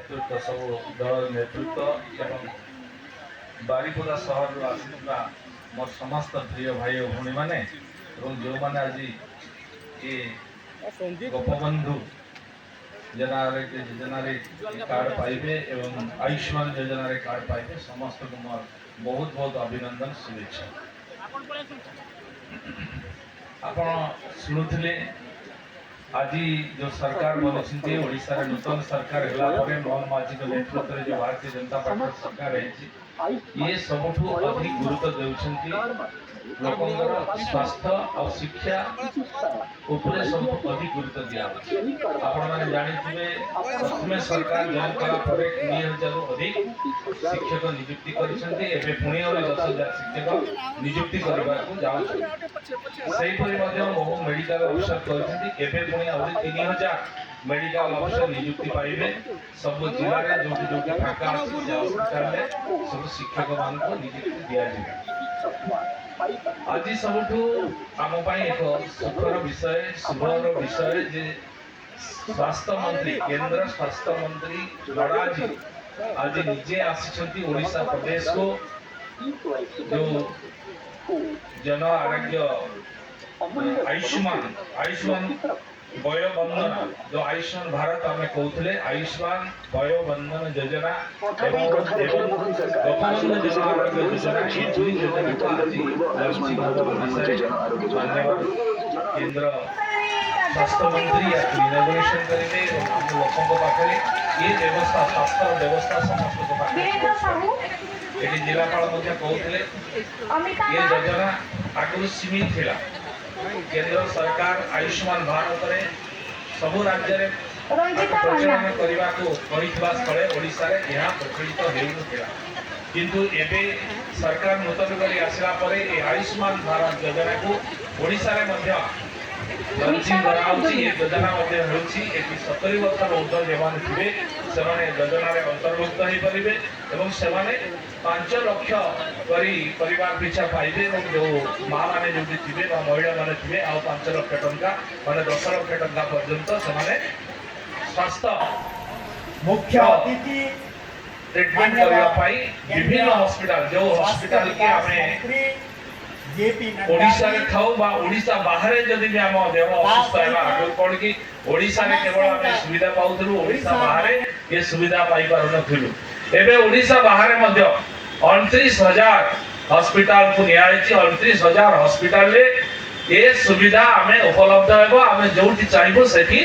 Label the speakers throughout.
Speaker 1: नेतृत्व सब दल नेतृत्व एवं बारिपदा सहर आसुवा मोर समस्त प्रिय भाई और भौणी मैंने जो मैंने आज ये गोपबंधु योजना कार्ड पाइबे एवं आयुष्मान योजना कार्ड पाइबे समस्त को मोर बहुत बहुत अभिनंदन शुभेच्छा। आपण शुणुले आज जो सरकार बनती ओडिशा नूतन सरकार मोहन माझी नेतृत्व में जो भारतीय जनता पार्टी सरकार है ये सबुठू अधिक गुरुत्व देउछंती लोकंर स्वास्थ्य और शिक्षा उपरे सब अधिक गुरुत्व दिया आपण माने जानिथिबे प्रथम सरकार जॉइन कला परे 2000 अधिक शिक्षक नियुक्ति करिसंती एबे पुणी और 10000 शिक्षक नियुक्ति करबा को जाउछन सही परि मध्ये बहु मेडिकल अफसर करिसंती एबे पुणी और 3000 मेडिकल अफसर नियुक्ति पाइबे सब जिला रे जो फाका अछि हॉस्पिटल रे सब शिक्षक मान को नियुक्ति दिया जिवे। आज सबुठू आम एक सुखर विषय शुभर विषय जे स्वास्थ्य मंत्री केंद्र स्वास्थ्य मंत्री नड्डा आज निजे आसी ओडिशा प्रदेश को जो जन आरोग्य आयुष्मान वयो बंधन जो आयुष्मान भारत आम कहते आयुष्मान वयो बंधन योजना एवं गोपबंधु जन आरोग्य योजना ये दुई योजना को आज केंद्र स्वास्थ्य मंत्री इनोग्रेशन करेंगे लोकों पाखे ये व्यवस्था स्वास्थ्य व्यवस्था समस्त पाखे ये जिलापाल कहते ये योजना आगुरी सीमित थिला केंद्र सरकार आयुष्मान भारत रे सबु राज्य रे प्रचलन करबा को कहितबा स्थले ओडिसा रे यहा प्रचलित हेउनथिला किंतु एबे सरकार नूतन करी आसिला परे ए आयुष्मान भारत योजना को ओडिसा रे मध्य लॉन्चिंग कराउची ये योजना मध्य होउची एति 70 वर्ष ऊर्ध्व जेमान थिबे सेमाने योजना रे अंतर्भुक्त होई परिबे एवं सेमाने 5 लाख करी परिवार पिछा पाइबे एवं जो मां माने जो थिबे बा महिला माने थिबे आ 5 लाख टंका माने 10 लाख टंका पर्यंत सेमाने स्वास्थ्य
Speaker 2: मुख्य अतिथि
Speaker 1: ट्रीटमेंट करबा पाई विभिन्न हॉस्पिटल जो हॉस्पिटल के हमें ओडिशा रे थाउ बा ओडिशा बाहर जदि भी हम देव अସୁସ୍ଥ हैला आगु कोन की ओडिशा रे केवल हमें सुविधा पाउथलु ओडिशा बाहर ये सुविधा पाई पारु नथिलु एबे ओडिशा बाहर मध्य 29000 हॉस्पिटल को नियायछि 29000 हॉस्पिटल रे ये सुविधा हमें उपलब्ध हेबो हमें जोठी चाहिबो सेठी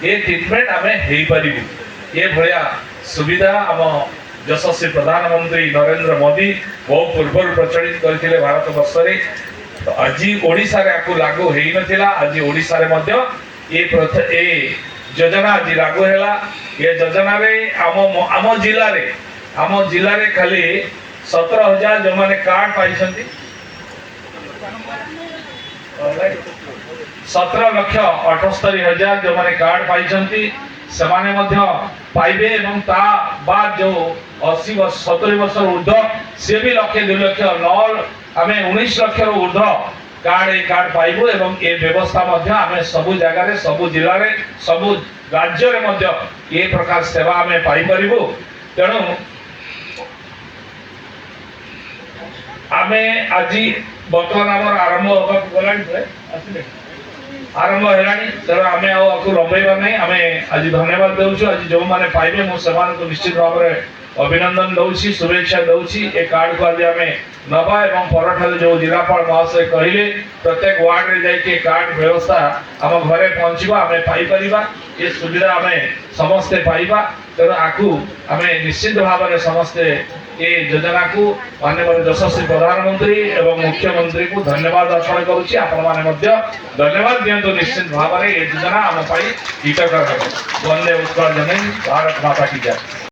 Speaker 1: ये ट्रीटमेंट हमें हेई परिबु ये भया सुविधा हम यशस्वी प्रधानमंत्री नरेंद्र मोदी बहुत पूर्व प्रचलित करथिले भारत वर्ष रे आज ओडिशा रे आकु लागू हेई नथिला आज ओडिशा रे मध्य ए योजना आज लागू हैला ये योजना रे आम जिला रे खाली 17000 जो माने कार्ड पाइछंती 17,78,000 जो माने कार्ड पाइछंती सेमाने मध्य पाइबे एवं ता बाद जो 80 वर्ष 70 वर्ष ऊर्ध्व से भी लक्ष्य 2 लाख 9 आमे 19 लाख ऊर्ध्व कार्ड पाइबो एवं ए व्यवस्था मध्य आमे सबु जगह रे सबु जिला रे सबु राज्य रे मध्य ए प्रकार सेवा आमे पाई परिबो तेणु आमे आज वर्तमान आमर आरंभ होगा गलानी आसिले आरंभ हेलानी तेणु आम आपको लंबेबा नहीं आम आज धन्यवाद दौचु आज जो मैंने पाइबे मुझे निश्चित भाव में अभिनंदन दौची शुभेच्छा दौची ए कार्ड को आज आम नवा एवं पर जो जिलापाल महाशय कहले प्रत्येक वार्ड रे जाके कार्ड व्यवस्था आम घरे पहुंचबा आम पाई परिबा ये सुविधा आम समस्ते पाइबा तेणु आकु आम निश्चित भाव में समस्ते ये योजना को माननीय यशस्वी प्रधानमंत्री एवं मुख्यमंत्री को धन्यवाद अर्पण करुच्ची आपण माने मध्य धन्यवाद दियंतु निश्चित भाव में ये योजना आम पाई हितकर हेबो। वंदे उत्कल जननी भारत माता की जय।